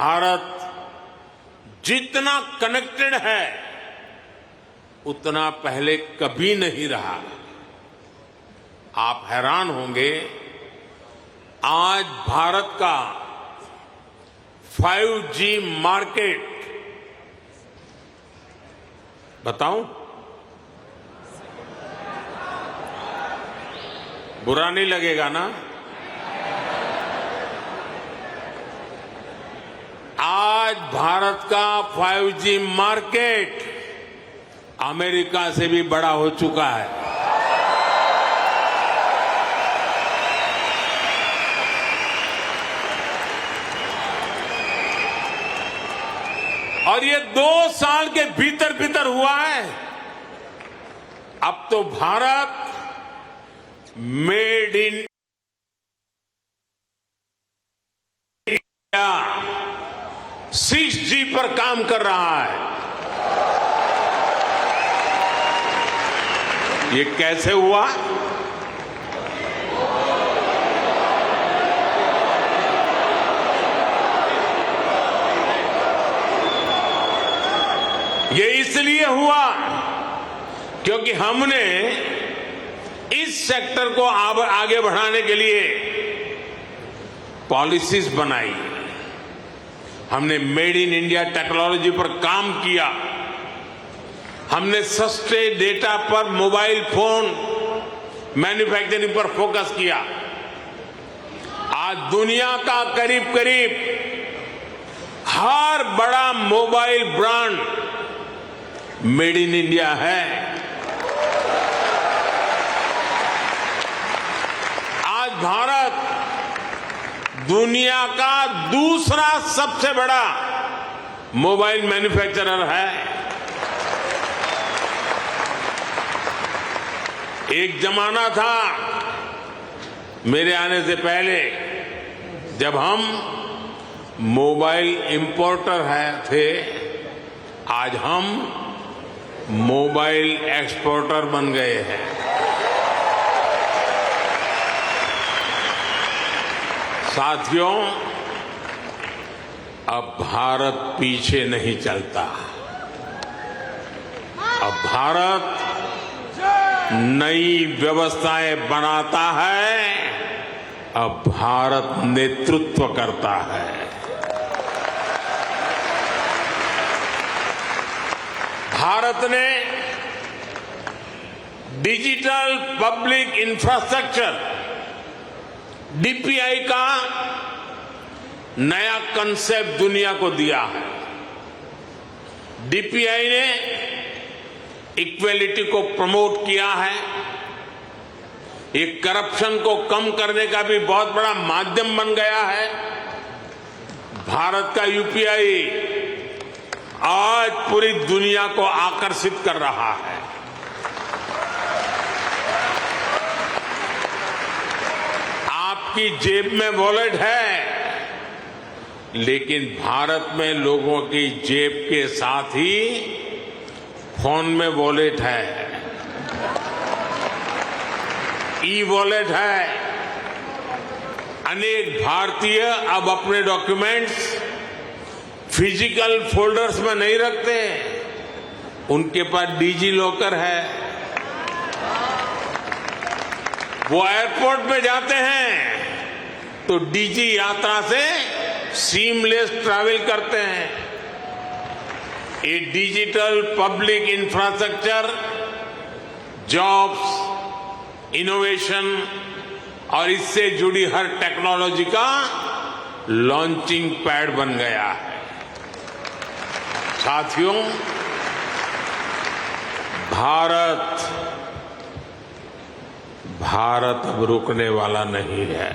भारत जितना कनेक्टेड है उतना पहले कभी नहीं रहा। आप हैरान होंगे, आज भारत का 5G मार्केट, बताऊं, बुरा नहीं लगेगा ना? आज भारत का 5G मार्केट अमेरिका से भी बड़ा हो चुका है। और ये 2 साल के भीतर भीतर हुआ है। अब तो Bharat made in India 6G पर काम कर रहा है। ये कैसे हुआ? ये इसलिए हुआ क्योंकि हमने इस सेक्टर को आगे बढ़ाने के लिए पॉलिसीज बनाई। हमने मेड इन इंडिया टेक्नोलॉजी पर काम किया। हमने सस्ते डेटा पर मोबाइल फोन मैन्युफैक्चरिंग पर फोकस किया। आज दुनिया का करीब करीब हर बड़ा mobile brand made in India है। आज भारत दुनिया का दूसरा सबसे बड़ा मोबाइल मैन्युफैक्चरर है। एक जमाना था मेरे आने से पहले जब हम मोबाइल इंपोर्टर थे, आज हम मोबाइल एक्सपोर्टर बन गए हैं। साथियों, अब भारत पीछे नहीं चलता। अब भारत नई व्यवस्थाएं बनाता है। अब भारत नेतृत्व करता है। भारत ने डिजिटल पब्लिक इंफ्रास्ट्रक्चर डीपीआई का नया कंसेप्ट दुनिया को दिया है। डीपीआई ने इक्वेलिटी को प्रमोट किया है। ये करप्शन को कम करने का भी बहुत बड़ा माध्यम बन गया है। भारत का यूपीआई आज पूरी दुनिया को आकर्षित कर रहा है। आपकी जेब में वॉलेट है, लेकिन भारत में लोगों की जेब के साथ ही फोन में वॉलेट है, ई वॉलेट है। अनेक भारतीय अब अपने डॉक्यूमेंट्स फिजिकल फोल्डर्स में नहीं रखते, उनके पास डिजी लॉकर है। वो एयरपोर्ट पे जाते हैं तो डिजी यात्रा से सीमलेस ट्रैवल करते हैं। ये digital public infrastructure jobs, innovation और इससे जुड़ी हर टेक्नोलॉजी का लॉन्चिंग पैड बन गया है। साथियों, भारत अब रुकने वाला नहीं है।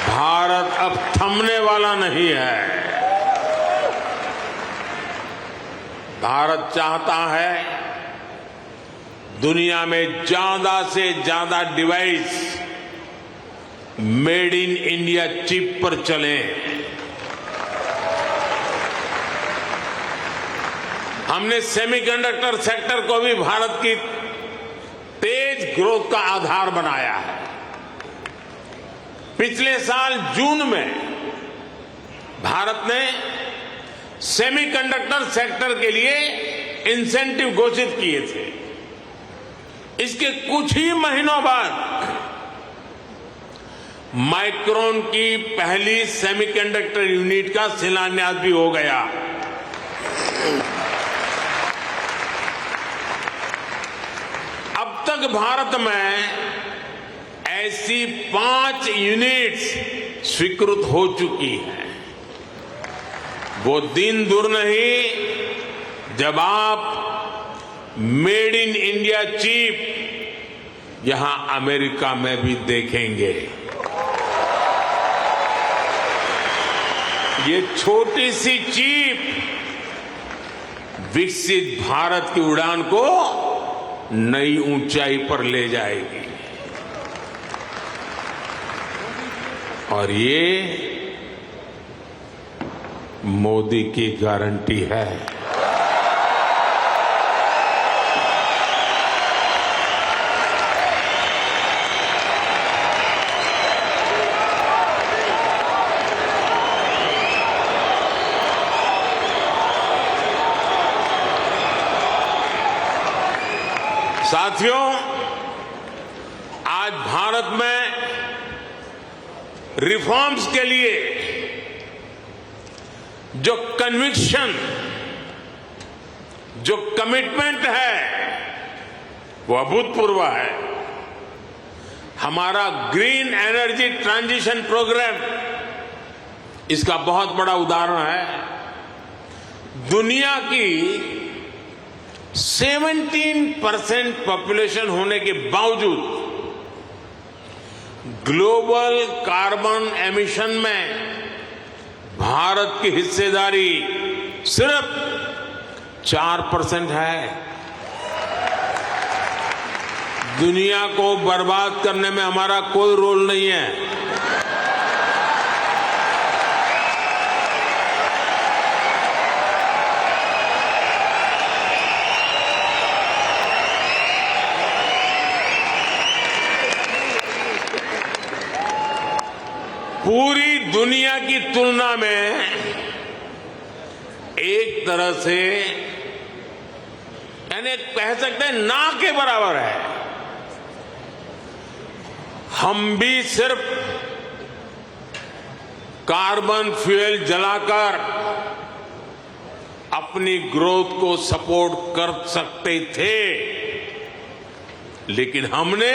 भारत अब थमने वाला नहीं है। भारत चाहता है दुनिया में ज्यादा से ज्यादा device made in India chip पर चले। हमने सेमीकंडक्टर सेक्टर को भी भारत की तेज ग्रोथ का आधार बनाया है। पिछले साल जून में भारत ने सेमीकंडक्टर सेक्टर के लिए इंसेंटिव घोषित किए थे। इसके कुछ ही महीनों बाद माइक्रोन की पहली सेमीकंडक्टर यूनिट का शिलान्यास भी हो गया। अब तक भारत में ऐसी 5 यूनिट्स स्वीकृत हो चुकी हैं। वो दिन दूर नहीं जब आप मेड इन इंडिया चिप यहां अमेरिका में भी देखेंगे। ये छोटी सी चिप विकसित भारत की उड़ान को नई ऊंचाई पर ले जाएगी और ये मोदी की गारंटी है। साथियों, आज भारत में रिफॉर्म्स के लिए जो कन्विक्शन, जो कमिटमेंट है वो अभूतपूर्व है। हमारा ग्रीन एनर्जी ट्रांजिशन प्रोग्राम इसका बहुत बड़ा उदाहरण है। दुनिया की 17% पॉपुलेशन होने के बावजूद ग्लोबल कार्बन एमिशन में भारत की हिस्सेदारी सिर्फ 4% है। दुनिया को बर्बाद करने में हमारा कोई रोल नहीं है। पूरी दुनिया की तुलना में एक तरह से यानी कह सकते हैं ना के बराबर है। हम भी सिर्फ कार्बन फ्यूल जलाकर अपनी ग्रोथ को सपोर्ट कर सकते थे, लेकिन हमने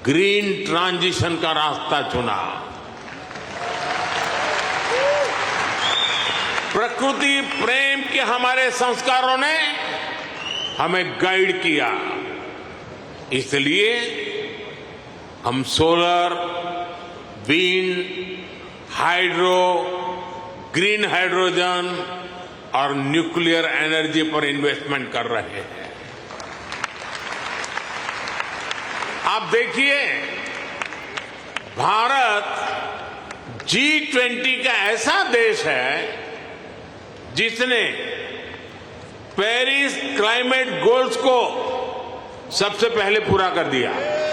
ग्रीन ट्रांजिशन का रास्ता चुना। प्रकृति प्रेम के हमारे संस्कारों ने हमें गाइड किया। इसलिए हम solar, wind, hydro, green hydrogen और न्यूक्लियर एनर्जी पर इन्वेस्टमेंट कर रहे हैं। आप देखिए, भारत G20 का ऐसा देश है जिसने पेरिस क्लाइमेट गोल्स को सबसे पहले पूरा कर दिया।